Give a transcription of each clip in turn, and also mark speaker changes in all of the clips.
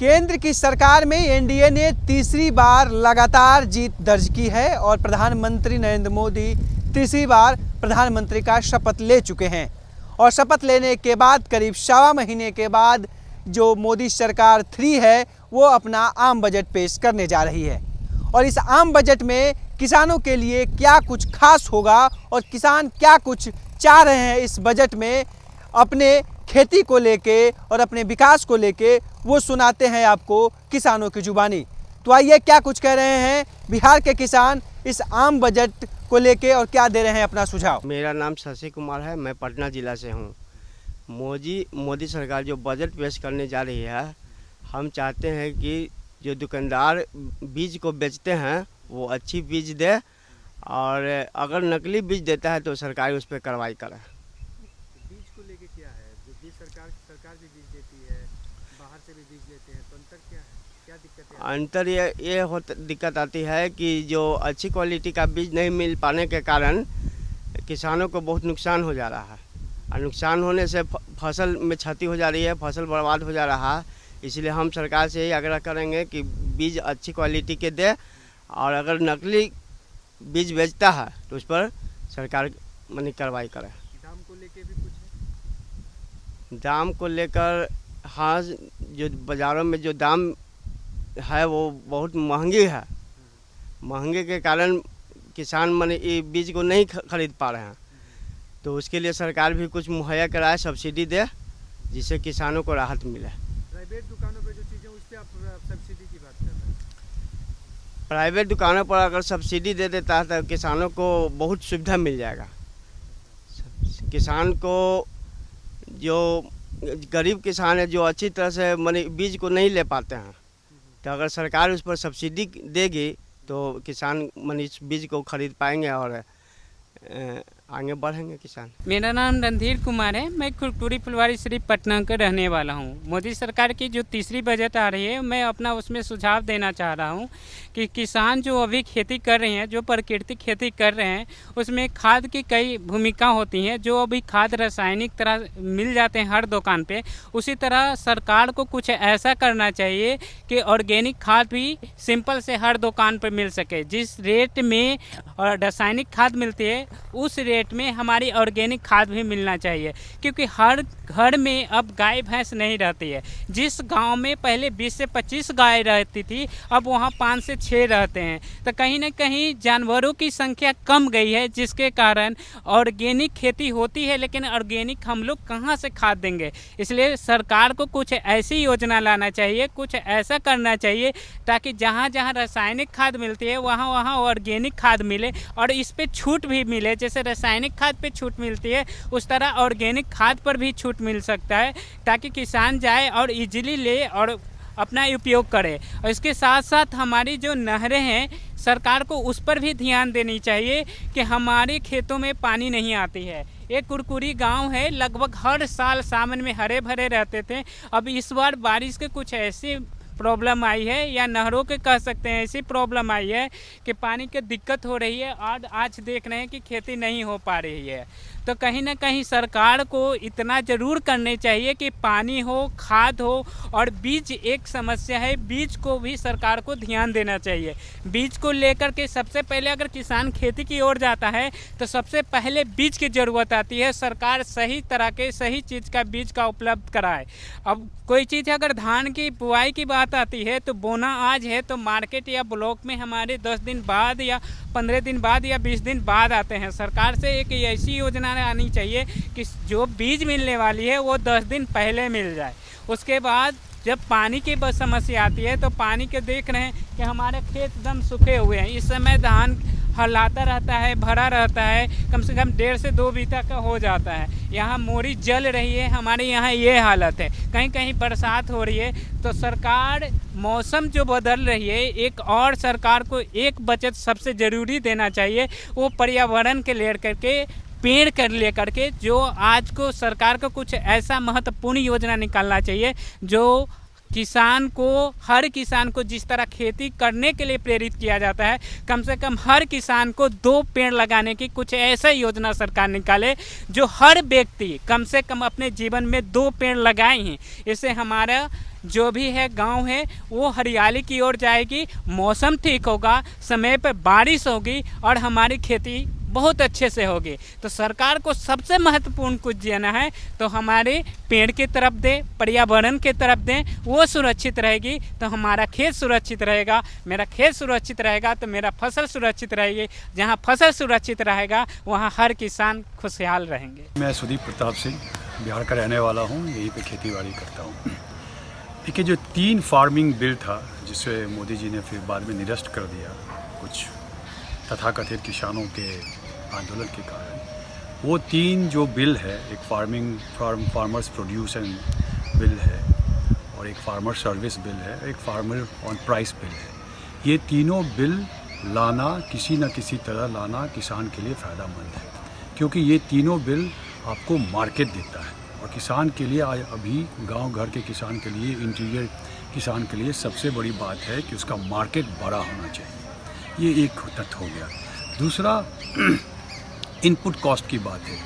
Speaker 1: केंद्र की सरकार में एनडीए ने तीसरी बार लगातार जीत दर्ज की है और प्रधानमंत्री नरेंद्र मोदी तीसरी बार प्रधानमंत्री का शपथ ले चुके हैं। और शपथ लेने के बाद करीब सवा महीने के बाद जो मोदी सरकार 3 है वो अपना आम बजट पेश करने जा रही है। और इस आम बजट में किसानों के लिए क्या कुछ खास होगा और किसान क्या कुछ चाह रहे हैं इस बजट में अपने खेती को लेके और अपने विकास को लेके, वो सुनाते हैं आपको किसानों की जुबानी। तो आइए क्या कुछ कह रहे हैं बिहार के किसान इस आम बजट को लेके और क्या दे रहे हैं अपना सुझाव।
Speaker 2: मेरा नाम शशि कुमार है, मैं पटना जिला से हूँ। मोदी सरकार जो बजट पेश करने जा रही है, हम चाहते हैं कि जो दुकानदार बीज को बेचते हैं वो अच्छी बीज दे, और अगर नकली बीज देता है तो सरकार उस पर कार्रवाई करे।
Speaker 1: बीज को लेके क्या है, जो बीज सरकार भी बीज देती है, बाहर से भी बीज लेते हैं, तो अंतर क्या है, क्या दिक्कत है?
Speaker 2: अंतर ये दिक्कत आती है कि जो अच्छी क्वालिटी का बीज नहीं मिल पाने के कारण किसानों को बहुत नुकसान हो जा रहा है, और नुकसान होने से फसल में क्षति हो जा रही है, फसल बर्बाद हो जा रहा है। इसलिए हम सरकार से यही आग्रह करेंगे कि बीज अच्छी क्वालिटी के दे, और अगर नकली बीज बेचता है तो उस पर सरकार कार्रवाई करे।
Speaker 1: दाम को लेके भी कुछ है?
Speaker 2: दाम को लेकर हाँ, जो बाज़ारों में जो दाम है वो बहुत महंगी है। महंगे के कारण किसान ये बीज को नहीं खरीद पा रहे हैं, तो उसके लिए सरकार भी कुछ मुहैया कराए, सब्सिडी दे, जिससे किसानों को राहत मिले।
Speaker 1: प्राइवेट दुकानों पे जो चीज़ें उस पर आप सब्सिडी की बात कर रहे हैं?
Speaker 2: प्राइवेट दुकानों पर अगर सब्सिडी दे देता है तो किसानों को बहुत सुविधा मिल जाएगा। किसान को, जो गरीब किसान है जो अच्छी तरह से बीज को नहीं ले पाते हैं, तो अगर सरकार उस पर सब्सिडी देगी तो किसान इस बीज को खरीद पाएंगे और आगे बढ़ेंगे किसान।
Speaker 3: मेरा नाम रणधीर कुमार है, मैं खुरपुरी फुलवारी शरीफ पटना का रहने वाला हूं। मोदी सरकार की जो तीसरी बजट आ रही है, मैं अपना उसमें सुझाव देना चाह रहा हूं कि किसान जो अभी खेती कर रहे हैं, जो प्राकृतिक खेती कर रहे हैं, उसमें खाद की कई भूमिका होती हैं। जो अभी खाद रासायनिक तरह मिल जाते हैं हर दुकान पे, उसी तरह सरकार को कुछ ऐसा करना चाहिए कि ऑर्गेनिक खाद भी सिंपल से हर दुकान पर मिल सके। जिस रेट में रासायनिक खाद मिलती है उस रेट में हमारी ऑर्गेनिक खाद भी मिलना चाहिए, क्योंकि हर घर में अब गाय भैंस नहीं रहती है। जिस गांव में पहले 20 से 25 गाय रहती थी, अब वहां 5 से 6 रहते हैं। तो कहीं ना कहीं जानवरों की संख्या कम गई है, जिसके कारण ऑर्गेनिक खेती होती है, लेकिन ऑर्गेनिक हम लोग कहां से खाद देंगे। इसलिए सरकार को कुछ ऐसी योजना लाना चाहिए, कुछ ऐसा करना चाहिए ताकि जहां जहां रासायनिक खाद मिलती है वहां वहां ऑर्गेनिक खाद मिले, और इस पे छूट भी मिले। जैसे रासायनिक खाद पे छूट मिलती है, उस तरह ऑर्गेनिक खाद पर भी छूट मिल सकता है, ताकि किसान जाए और इजीली ले और अपना उपयोग करे। और इसके साथ साथ हमारी जो नहरें हैं, सरकार को उस पर भी ध्यान देनी चाहिए कि हमारे खेतों में पानी नहीं आती है। एक कुरकुरी गांव है, लगभग हर साल सावन में हरे भरे रहते थे। अब इस बार बारिश के कुछ ऐसी प्रॉब्लम आई है, या नहरों के कह सकते हैं ऐसी प्रॉब्लम आई है कि पानी की दिक्कत हो रही है, और आज देख रहे हैं कि खेती नहीं हो पा रही है। तो कहीं ना कहीं सरकार को इतना ज़रूर करने चाहिए कि पानी हो, खाद हो, और बीज एक समस्या है, बीज को भी सरकार को ध्यान देना चाहिए। बीज को लेकर के सबसे पहले अगर किसान खेती की ओर जाता है तो सबसे पहले बीज की ज़रूरत आती है। सरकार सही तरह के सही चीज़ का बीज का उपलब्ध कराए। अब कोई चीज़ अगर धान की बुआई की बात आती है तो बोना आज है तो मार्केट या ब्लॉक में हमारे 10 दिन बाद या 15 दिन बाद या 20 दिन बाद आते हैं। सरकार से एक ऐसी योजना आनी चाहिए कि जो बीज मिलने वाली है वो 10 दिन पहले मिल जाए। उसके बाद जब पानी की बस समस्या आती है तो पानी के देख रहे हैं कि हमारे खेत एकदम सूखे हुए हैं। इस समय धान हलाता रहता है, भरा रहता है, कम से कम 1.5 से 2 बीता का हो जाता है। यहाँ मोरी जल रही है, हमारे यहाँ ये हालत है। कहीं कहीं बरसात हो रही है। तो सरकार, मौसम जो बदल रही है, एक और सरकार को एक बचत सबसे ज़रूरी देना चाहिए, वो पर्यावरण के लेकर के पेड़ कर लेकर के जो आज को सरकार को कुछ ऐसा महत्वपूर्ण योजना निकालना चाहिए जो किसान को, हर किसान को जिस तरह खेती करने के लिए प्रेरित किया जाता है, कम से कम हर किसान को 2 पेड़ लगाने की कुछ ऐसा योजना सरकार निकाले जो हर व्यक्ति कम से कम अपने जीवन में 2 पेड़ लगाए हैं। इससे हमारा जो भी है गांव है वो हरियाली की ओर जाएगी, मौसम ठीक होगा, समय पर बारिश होगी और हमारी खेती बहुत अच्छे से होगी। तो सरकार को सबसे महत्वपूर्ण कुछ देना है तो हमारे पेड़ की तरफ दे, पर्यावरण की तरफ दें, वो सुरक्षित रहेगी तो हमारा खेत सुरक्षित रहेगा, मेरा खेत सुरक्षित रहेगा तो मेरा फसल सुरक्षित रहेगी। जहाँ फसल सुरक्षित रहेगा वहाँ हर किसान खुशहाल रहेंगे।
Speaker 4: मैं सुदीप प्रताप सिंह बिहार का रहने वाला हूँ, यहीं पे खेतीबाड़ी करता हूँ। देखिए, जो 3 फार्मिंग बिल था जिसे मोदी जी ने फिर बाद में निरस्त कर दिया कुछ तथाकथित किसानों के आंदोलन के कारण, वो 3 जो बिल है, एक फार्मर्स प्रोड्यूस बिल है और एक फार्मर सर्विस बिल है, एक फार्मर ऑन प्राइस बिल है। ये तीनों बिल लाना किसी न किसी तरह लाना किसान के लिए फ़ायदेमंद है, क्योंकि ये तीनों बिल आपको मार्केट देता है और किसान के लिए आज अभी गांव घर के किसान के लिए, इंटीरियर किसान के लिए सबसे बड़ी बात है कि उसका मार्केट बड़ा होना चाहिए। ये एक तथ्य हो गया। दूसरा, इनपुट कॉस्ट की बात है।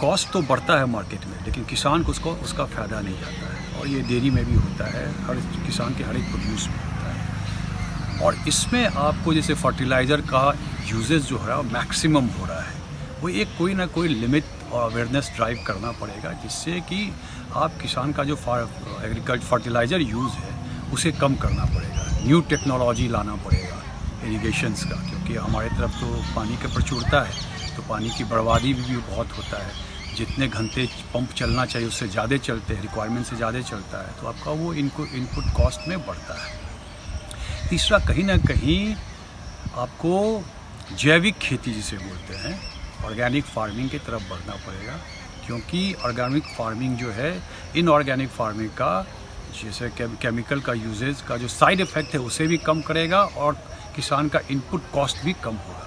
Speaker 4: कॉस्ट तो बढ़ता है मार्केट में, लेकिन किसान को उसका फ़ायदा नहीं जाता है, और ये डेयरी में भी होता है, हर किसान के हर एक प्रोड्यूस में होता है। और इसमें आपको जैसे फर्टिलाइज़र का यूजेस जो है मैक्सिमम हो रहा है, वो एक कोई ना कोई लिमिट और अवेयरनेस ड्राइव करना पड़ेगा, जिससे कि आप किसान का जो फर्टिलाइज़र यूज़ है उसे कम करना पड़ेगा। न्यू टेक्नोलॉजी लाना पड़ेगा इरिगेशंस का, क्योंकि हमारे तरफ तो पानी की प्रचुरता है, तो पानी की बर्बादी भी बहुत होता है। जितने घंटे पंप चलना चाहिए उससे ज़्यादा चलते हैं, रिक्वायरमेंट से ज़्यादा चलता है, तो आपका वो इनपुट कॉस्ट में बढ़ता है। तीसरा, कहीं ना कहीं आपको जैविक खेती जिसे बोलते हैं, ऑर्गेनिक फार्मिंग की तरफ बढ़ना पड़ेगा, क्योंकि ऑर्गेनिक फार्मिंग जो है, इनऑर्गेनिक फार्मिंग का जैसे केमिकल का यूजेज का जो साइड इफ़ेक्ट है उसे भी कम करेगा और किसान का इनपुट कॉस्ट भी कम होगा।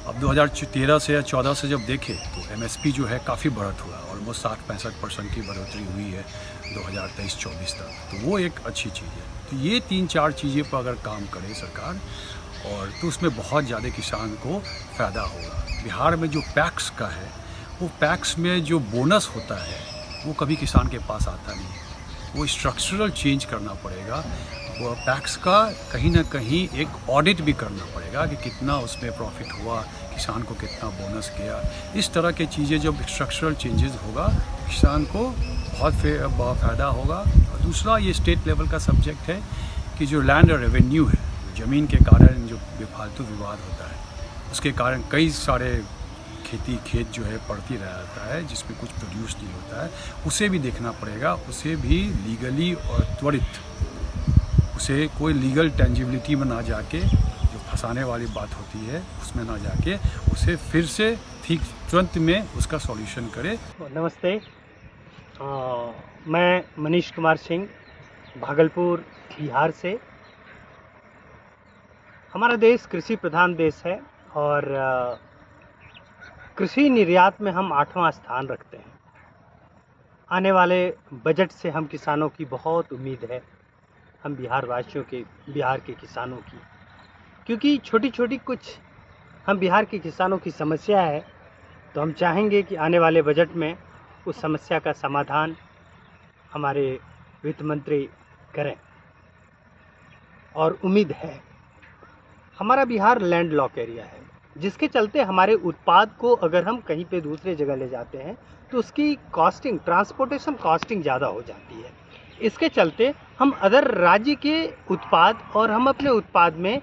Speaker 4: अब 2013 से या 14 से जब देखें तो MSP जो है काफ़ी बढ़त हुआ, ऑलमोस्ट 60-65% की बढ़ोतरी हुई है 2023-24 तक, तो वो एक अच्छी चीज़ है। तो ये 3-4 चीज़ें पर अगर काम करे सरकार, और तो उसमें बहुत ज़्यादा किसान को फ़ायदा होगा। बिहार में जो पैक्स का है, वो पैक्स में जो बोनस होता है वो कभी किसान के पास आता नहीं है, वो स्ट्रक्चरल चेंज करना पड़ेगा। वो पैक्स का कहीं ना कहीं एक ऑडिट भी करना पड़ेगा कि कितना उसमें प्रॉफिट हुआ, किसान को कितना बोनस किया। इस तरह की चीज़ें जब स्ट्रक्चरल चेंजेस होगा, किसान को बहुत फ़ायदा होगा। और दूसरा, ये स्टेट लेवल का सब्जेक्ट है कि जो लैंड रेवेन्यू है, ज़मीन के कारण जो बेफालतू विवाद होता है, उसके कारण कई सारे खेत जो है पड़ती रहता है, जिसमें कुछ प्रोड्यूस नहीं होता है, उसे भी देखना पड़ेगा। उसे भी लीगली और त्वरित, उसे कोई लीगल टेंजिबिलिटी में ना जाके, जो फंसाने वाली बात होती है उसमें ना जाके, उसे फिर से ठीक तुरंत में उसका सॉल्यूशन करे।
Speaker 5: नमस्ते, मैं मनीष कुमार सिंह, भागलपुर, बिहार से। हमारा देश कृषि प्रधान देश है और कृषि निर्यात में हम 8वां स्थान रखते हैं। आने वाले बजट से हम किसानों की बहुत उम्मीद है, हम बिहार वासियों के, बिहार के किसानों की, क्योंकि छोटी छोटी कुछ हम बिहार के किसानों की समस्या है, तो हम चाहेंगे कि आने वाले बजट में उस समस्या का समाधान हमारे वित्त मंत्री करें। और उम्मीद है, हमारा बिहार लैंड लॉक एरिया है, जिसके चलते हमारे उत्पाद को अगर हम कहीं पे दूसरे जगह ले जाते हैं तो उसकी कॉस्टिंग, ट्रांसपोर्टेशन कॉस्टिंग ज़्यादा हो जाती है। इसके चलते हम अदर राज्य के उत्पाद और हम अपने उत्पाद में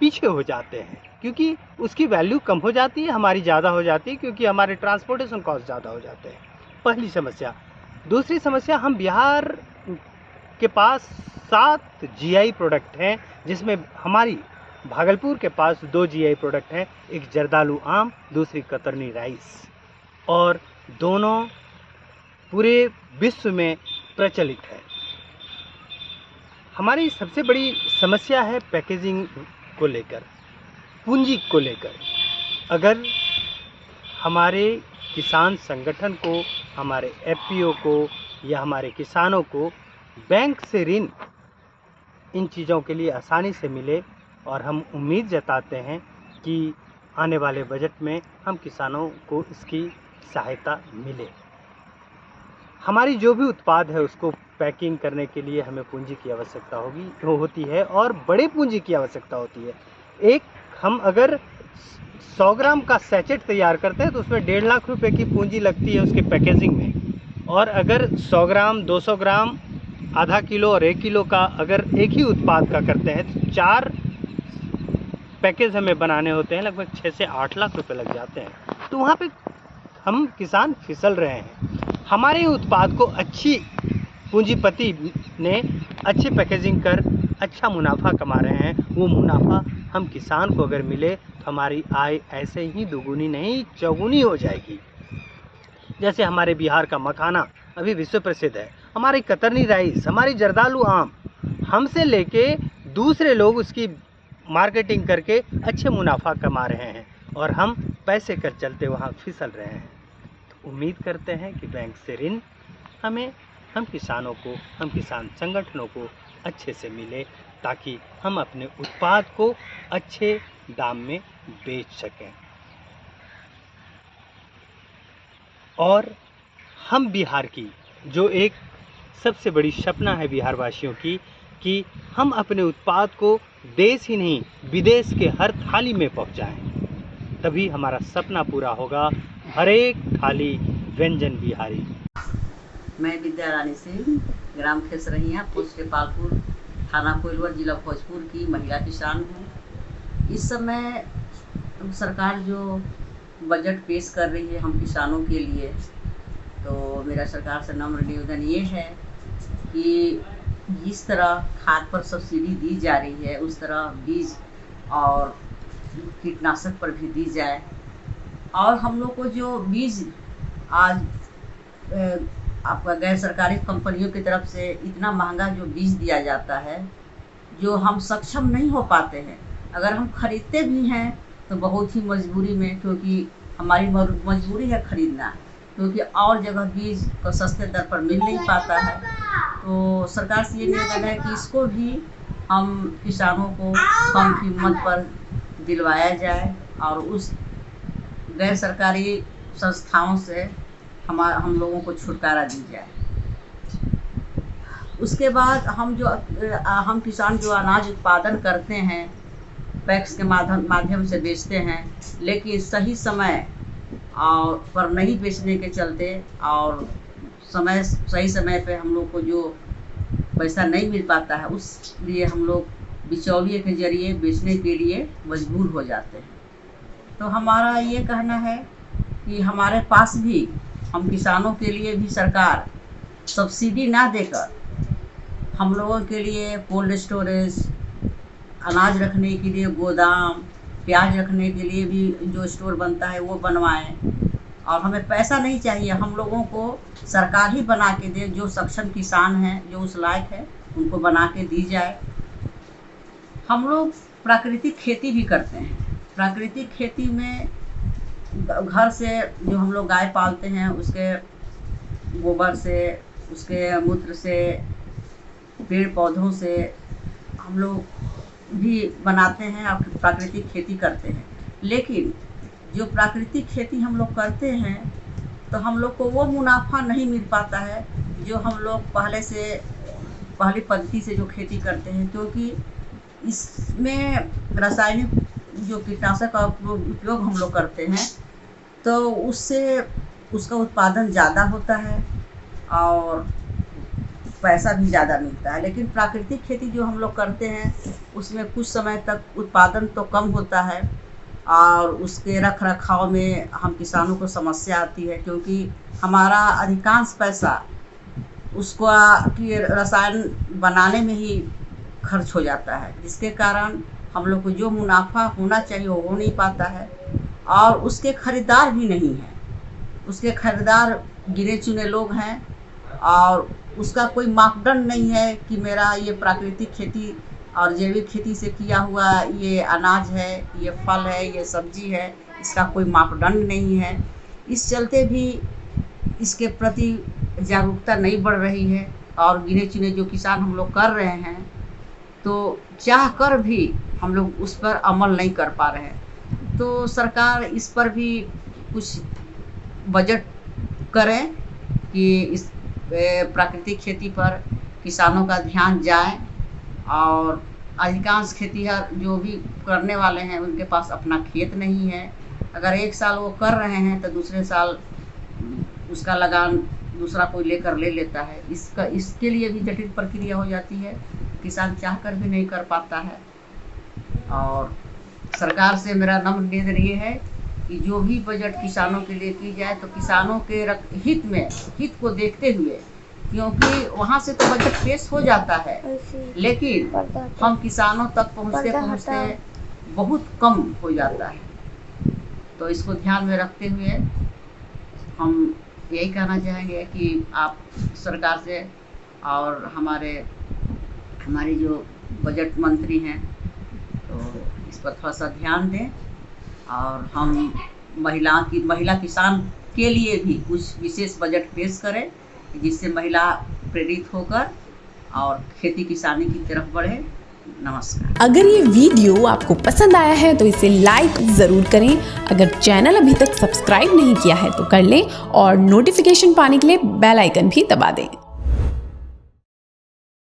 Speaker 5: पीछे हो जाते हैं, क्योंकि उसकी वैल्यू कम हो जाती है, हमारी ज़्यादा हो जाती है, क्योंकि हमारे ट्रांसपोर्टेशन कॉस्ट ज़्यादा हो जाते हैं। पहली समस्या। दूसरी समस्या, हम बिहार के पास 7 GI प्रोडक्ट हैं, जिसमें हमारी भागलपुर के पास 2 GI प्रोडक्ट हैं, एक जर्दालू आम, दूसरी कतरनी राइस, और दोनों पूरे विश्व में प्रचलित है। हमारी सबसे बड़ी समस्या है पैकेजिंग को लेकर, पूंजी को लेकर। अगर हमारे किसान संगठन को, हमारे FPO को या हमारे किसानों को बैंक से ऋण इन चीज़ों के लिए आसानी से मिले, और हम उम्मीद जताते हैं कि आने वाले बजट में हम किसानों को इसकी सहायता मिले। हमारी जो भी उत्पाद है उसको पैकिंग करने के लिए हमें पूंजी की आवश्यकता होती है और बड़े पूंजी की आवश्यकता होती है। एक हम अगर 100 ग्राम का सैचेट तैयार करते हैं तो उसमें 1.5 लाख रुपए की पूंजी लगती है उसके पैकेजिंग में, और अगर 100 ग्राम, 200 ग्राम, आधा किलो और 1 किलो का अगर एक ही उत्पाद का करते हैं तो 4 पैकेज हमें बनाने होते हैं, लगभग 6 से 8 लाख रुपए लग जाते हैं। तो वहाँ पे हम किसान फिसल रहे हैं। हमारे उत्पाद को अच्छी पूंजीपति ने अच्छी पैकेजिंग कर अच्छा मुनाफा कमा रहे हैं। वो मुनाफा हम किसान को अगर मिले तो हमारी आय ऐसे ही दुगुनी नहीं चौगुनी हो जाएगी। जैसे हमारे बिहार का मखाना अभी विश्व प्रसिद्ध है, हमारी कतरनी राइस, हमारी जर्दालू आम, हमसे लेके दूसरे लोग उसकी मार्केटिंग करके अच्छे मुनाफा कमा रहे हैं और हम पैसे कर चलते वहाँ फिसल रहे हैं। तो उम्मीद करते हैं कि बैंक से ऋण हम किसानों को, हम किसान संगठनों को अच्छे से मिले ताकि हम अपने उत्पाद को अच्छे दाम में बेच सकें। और हम बिहार की जो एक सबसे बड़ी सपना है बिहार वासियों की कि हम अपने उत्पाद को देश ही नहीं विदेश के हर थाली में पहुंचाएं, तभी हमारा सपना पूरा होगा। हर एक थाली व्यंजन बिहारी।
Speaker 6: मैं विद्या रानी सिंह, ग्राम खेसरहिया, पोस्ट पालपुर, थाना कोइलवर, जिला भोजपुर की महिला किसान हूँ। इस समय सरकार जो बजट पेश कर रही है हम किसानों के लिए, तो मेरा सरकार से नम्र निवेदन ये है कि जिस तरह खाद पर सब्सिडी दी जा रही है उस तरह बीज और कीटनाशक पर भी दी जाए। और हम लोग को जो बीज आज आपका गैर सरकारी कंपनियों की तरफ से इतना महंगा जो बीज दिया जाता है, जो हम सक्षम नहीं हो पाते हैं, अगर हम खरीदते भी हैं तो बहुत ही मजबूरी में, क्योंकि हमारी मजबूरी है खरीदना, क्योंकि और जगह बीज को सस्ते दर पर मिल नहीं पाता है। तो सरकार से ये निवेदन है कि इसको भी हम किसानों को कम कीमत पर दिलवाया जाए और उस गैर सरकारी संस्थाओं से हम लोगों को छुटकारा दी जाए। उसके बाद हम किसान जो अनाज उत्पादन करते हैं पैक्स के माध्यम से बेचते हैं, लेकिन सही समय और पर नहीं बेचने के चलते और सही समय पे हम लोग को जो पैसा नहीं मिल पाता है, उस लिए हम लोग बिचौलिए के जरिए बेचने के लिए मजबूर हो जाते हैं। तो हमारा ये कहना है कि हमारे पास भी हम किसानों के लिए भी सरकार सब्सिडी ना देकर हम लोगों के लिए कोल्ड स्टोरेज, अनाज रखने के लिए गोदाम, प्याज रखने के लिए भी जो स्टोर बनता है वो बनवाएं। और हमें पैसा नहीं चाहिए, हम लोगों को सरकार ही बना के दे। जो सक्षम किसान हैं, जो उस लायक है, उनको बना के दी जाए। हम लोग प्राकृतिक खेती भी करते हैं। प्राकृतिक खेती में घर से जो हम लोग गाय पालते हैं उसके गोबर से, उसके मूत्र से, पेड़ पौधों से हम लोग भी बनाते हैं और प्राकृतिक खेती करते हैं। लेकिन जो प्राकृतिक खेती हम लोग करते हैं तो हम लोग को वो मुनाफा नहीं मिल पाता है जो हम लोग पहली पद्धति से जो खेती करते हैं, क्योंकि इसमें रासायनिक जो कीटनाशक का उपयोग हम लोग करते हैं तो उससे उसका उत्पादन ज़्यादा होता है और पैसा भी ज़्यादा मिलता है। लेकिन प्राकृतिक खेती जो हम लोग करते हैं उसमें कुछ समय तक उत्पादन तो कम होता है और उसके रख रखाव में हम किसानों को समस्या आती है, क्योंकि हमारा अधिकांश पैसा उसको कि रसायन बनाने में ही खर्च हो जाता है, जिसके कारण हम लोग को जो मुनाफा होना चाहिए वो हो नहीं पाता है और उसके खरीदार भी नहीं हैं। उसके खरीदार गिने चुने लोग हैं और उसका कोई मापदंड नहीं है कि मेरा ये प्राकृतिक खेती और जैविक खेती से किया हुआ ये अनाज है, ये फल है, ये सब्जी है, इसका कोई मापदंड नहीं है। इस चलते भी इसके प्रति जागरूकता नहीं बढ़ रही है और गिने चुने जो किसान हम लोग कर रहे हैं तो चाह कर भी हम लोग उस पर अमल नहीं कर पा रहे हैं। तो सरकार इस पर भी कुछ बजट करें कि इस प्राकृतिक खेती पर किसानों का ध्यान जाए। और अधिकांश खेतीहर जो भी करने वाले हैं उनके पास अपना खेत नहीं है। अगर एक साल वो कर रहे हैं तो दूसरे साल उसका लगान दूसरा कोई लेकर ले लेता है। इसके लिए भी जटिल प्रक्रिया हो जाती है, किसान चाह कर भी नहीं कर पाता है। और सरकार से मेरा नम्र निवेदन ये है कि जो भी बजट किसानों के लिए की जाए तो किसानों के हित को देखते हुए, क्योंकि वहाँ से तो बजट पेश हो जाता है लेकिन हम किसानों तक पहुँचते बहुत कम हो जाता है। तो इसको ध्यान में रखते हुए हम यही कहना चाहेंगे कि आप सरकार से और हमारे जो बजट मंत्री हैं तो इस पर थोड़ा सा ध्यान दें। और हम महिला किसान के लिए भी कुछ विशेष बजट पेश करें जिससे महिला प्रेरित होकर और खेती किसानी की तरफ बढ़े। नमस्कार।
Speaker 7: अगर ये वीडियो आपको पसंद आया है तो इसे लाइक ज़रूर करें। अगर चैनल अभी तक सब्सक्राइब नहीं किया है तो कर लें और नोटिफिकेशन पाने के लिए बेल आइकन भी दबा दें।